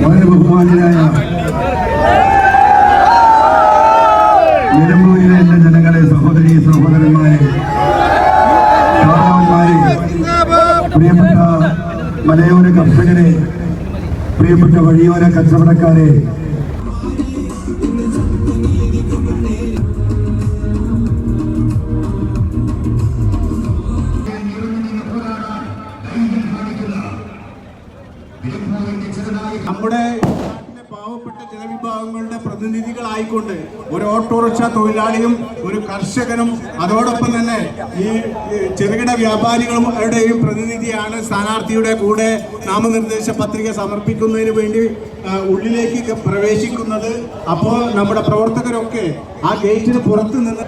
വളരെ ബഹുമാന്യരായ നിലമ്പൂരിലെ എന്റെ ജനങ്ങളെ, സഹോദരി സഹോദരന്മാരെ, പ്രിയപ്പെട്ട മലയോര കർഷകരെ, പ്രിയപ്പെട്ട വഴിയോര കച്ചവടക്കാരെ, നമ്മുടെ പാവപ്പെട്ട ജനവിഭാഗങ്ങളുടെ പ്രതിനിധികളായിക്കൊണ്ട് ഒരു ഓട്ടോറിക്ഷ തൊഴിലാളിയും ഒരു കർഷകനും അതോടൊപ്പം തന്നെ ഈ ചെറുകിട വ്യാപാരികളുടെയും പ്രതിനിധിയാണ് സ്ഥാനാർത്ഥിയുടെ കൂടെ നാമനിർദ്ദേശ പത്രിക സമർപ്പിക്കുന്നതിന് വേണ്ടി ഉള്ളിലേക്ക് പ്രവേശിക്കുന്നത്. അപ്പോൾ നമ്മുടെ പ്രവർത്തകരൊക്കെ ആ ഗേറ്റിന് പുറത്ത് നിന്ന്